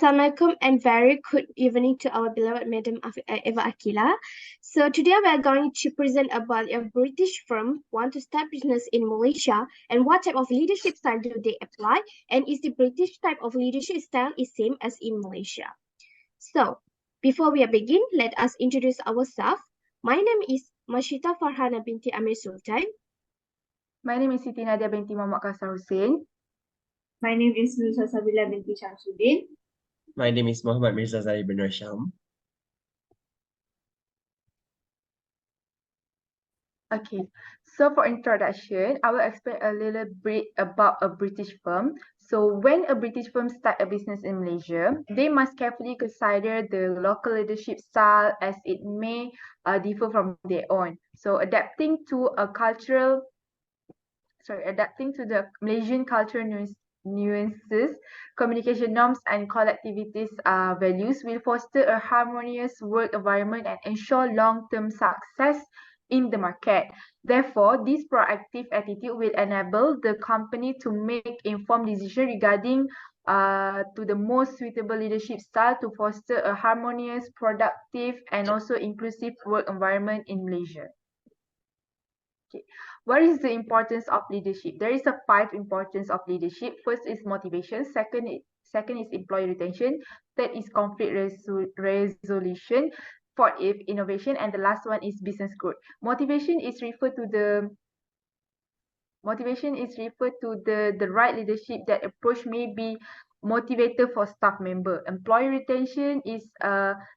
Assalamualaikum and very good evening to our beloved Madam Eva Akila. So today we are going to present about a British firm want to start business in Malaysia and what type of leadership style do they apply, and is the British type of leadership style is same as in Malaysia. So before we begin, let us introduce ourselves. My name is Mashita Farhana binti Amir Sultan. My name is Siti Nadia binti Muhammad Kasar Hussein. My name is Mirza Sabila binti Shamsuddin. My name is Muhammad Mirza Zahid bin Rasham. Okay, so for introduction, I will explain a little bit about a British firm. So when a British firm start a business in Malaysia, they must carefully consider the local leadership style as it may differ from their own. So adapting to the Malaysian cultural nuances, communication norms, and collectivity's values will foster a harmonious work environment and ensure long-term success in the market. Therefore, this proactive attitude will enable the company to make informed decisions regarding to the most suitable leadership style to foster a harmonious, productive, and also inclusive work environment in Malaysia. Okay. What is the importance of leadership? There is a 5 importance of leadership. First is motivation. Second is employee retention. Third is conflict resolution. Fourth is innovation, and the last one is business growth. Motivation is referred to the right leadership that approach may be motivator for staff member. Employee retention is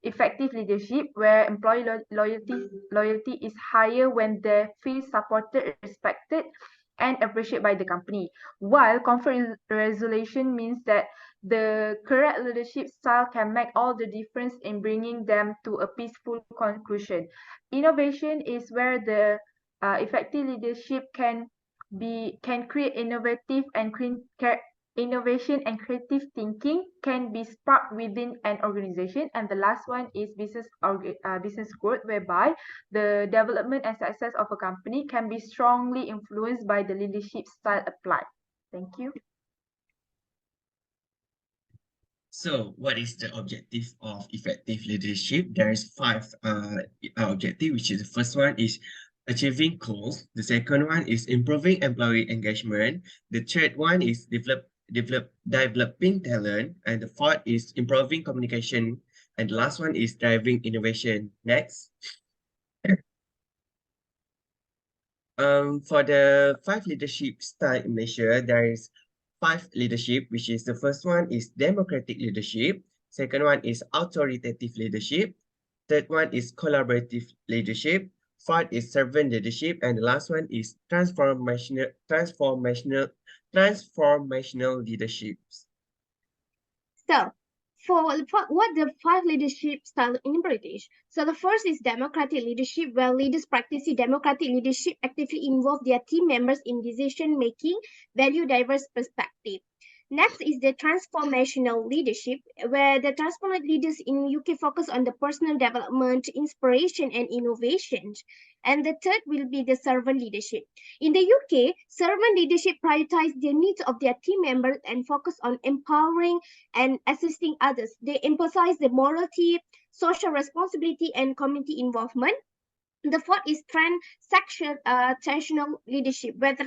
effective leadership where employee loyalty is higher when they feel supported, respected, and appreciated by the company. While conflict resolution means that the correct leadership style can make all the difference in bringing them to a peaceful conclusion. Innovation is where the effective leadership can create innovation and creative thinking can be sparked within an organization. And the last one is business growth, whereby the development and success of a company can be strongly influenced by the leadership style applied. Thank you. So, what is the objective of effective leadership? There is 5 objectives, which is the first one is achieving goals. The second one is improving employee engagement. The third one is developing talent. And the fourth is improving communication. And the last one is driving innovation. Next. For the 5 leadership style in Malaysia, there is 5 leadership, which is the first one is democratic leadership. Second one is authoritative leadership. Third one is collaborative leadership. Fourth is servant leadership, and the last one is transformational leaderships. So, for what the 5 leadership style in British. So the first is democratic leadership, where leaders practicing democratic leadership actively involve their team members in decision making, value diverse perspective. Next is the transformational leadership, where the transformational leaders in UK focus on the personal development, inspiration, and innovation. And the third will be the servant leadership. In the UK, servant leadership prioritizes the needs of their team members and focus on empowering and assisting others. They emphasize the morality, social responsibility, and community involvement. The fourth is transactional leadership, where the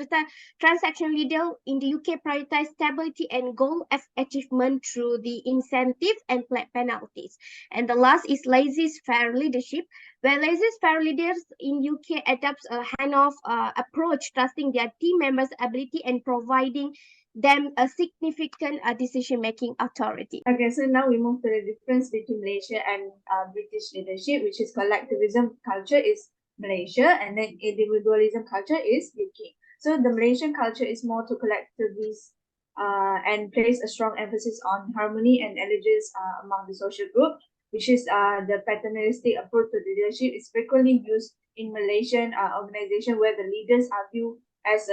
transactional leader in the UK prioritize stability and goal achievement through the incentives and penalties. And the last is laissez-faire leadership, where laissez-faire leaders in UK adopts a hands-off approach, trusting their team members' ability and providing them a significant decision-making authority. Okay, so now we move to the difference between Malaysia and British leadership, which is collectivism culture is Malaysia, and then individualism culture is UK. So the Malaysian culture is more to collectivist and place a strong emphasis on harmony and allegiance among the social group, which is the paternalistic approach to leadership is frequently used in Malaysian organization where the leaders are viewed as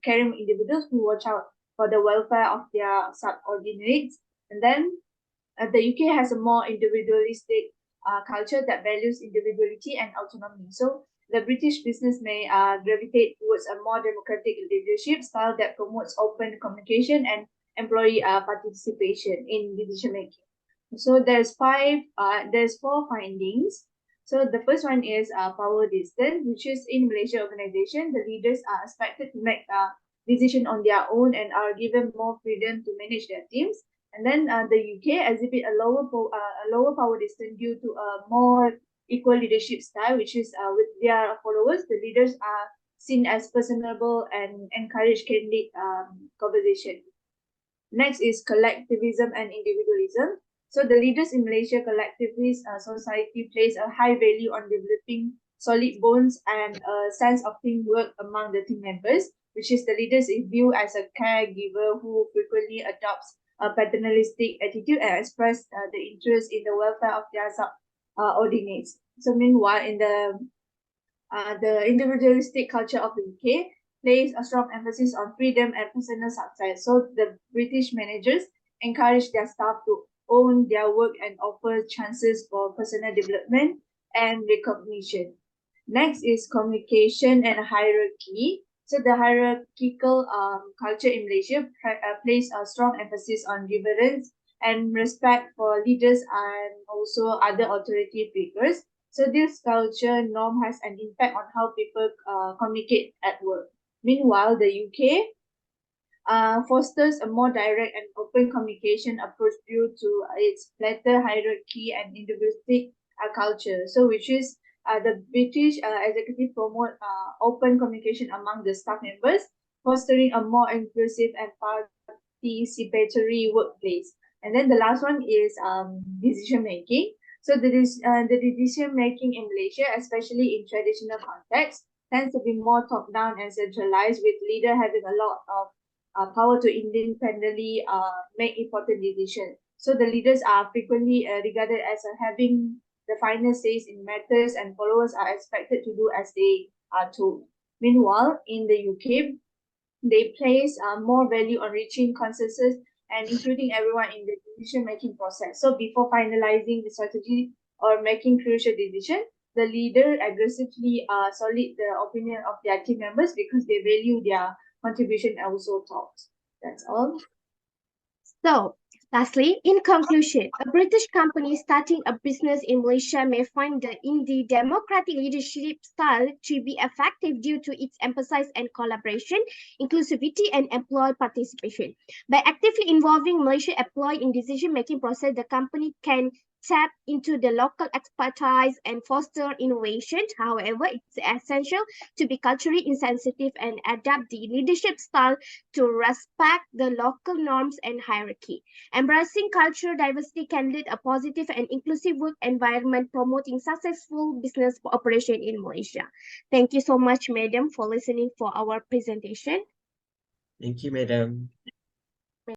caring individuals who watch out for the welfare of their subordinates. And then the UK has a more individualistic culture that values individuality and autonomy. So the British business may gravitate towards a more democratic leadership style that promotes open communication and employee participation in decision making. So there's four findings. So the first one is power distance, which is in Malaysia organization, the leaders are expected to make a decision on their own and are given more freedom to manage their teams. And then the UK exhibit a lower power distance due to a more equal leadership style, which is with their followers, the leaders are seen as personable and encourage candid conversation. Next is collectivism and individualism. So the leaders in Malaysia collectivist society place a high value on developing solid bonds and a sense of teamwork among the team members, which is the leaders is viewed as a caregiver who frequently adopts a paternalistic attitude and express the interest in the welfare of their subordinates. So meanwhile, in the individualistic culture of the UK places a strong emphasis on freedom and personal success. So the British managers encourage their staff to own their work and offer chances for personal development and recognition. Next is communication and hierarchy. So the hierarchical culture in Malaysia places a strong emphasis on reverence and respect for leaders and also other authority figures. So this culture norm has an impact on how people communicate at work. Meanwhile, the UK fosters a more direct and open communication approach due to its flatter hierarchy and individualistic culture. So, which is the British executive promote open communication among the staff members, fostering a more inclusive and participatory workplace. And then the last one is decision making. So the decision making in Malaysia, especially in traditional contexts, tends to be more top down and centralized, with leader having a lot of power to independently make important decisions. So the leaders are frequently regarded as having the final says in matters, and followers are expected to do as they are told. Meanwhile, in the UK, they place more value on reaching consensus and including everyone in the decision-making process. So before finalizing the strategy or making crucial decision, the leader aggressively solid the opinion of their team members because they value their contribution and also thoughts. That's all. So, lastly, in conclusion, a British company starting a business in Malaysia may find the democratic leadership style to be effective due to its emphasis on collaboration, inclusivity, and employee participation. By actively involving Malaysian employees in decision-making process, the company can tap into the local expertise and foster innovation. However, it's essential to be culturally insensitive and adapt the leadership style to respect the local norms and hierarchy. Embracing cultural diversity can lead a positive and inclusive work environment, promoting successful business operation in Malaysia. Thank you so much, Madam, for listening for our presentation. Thank you, madam.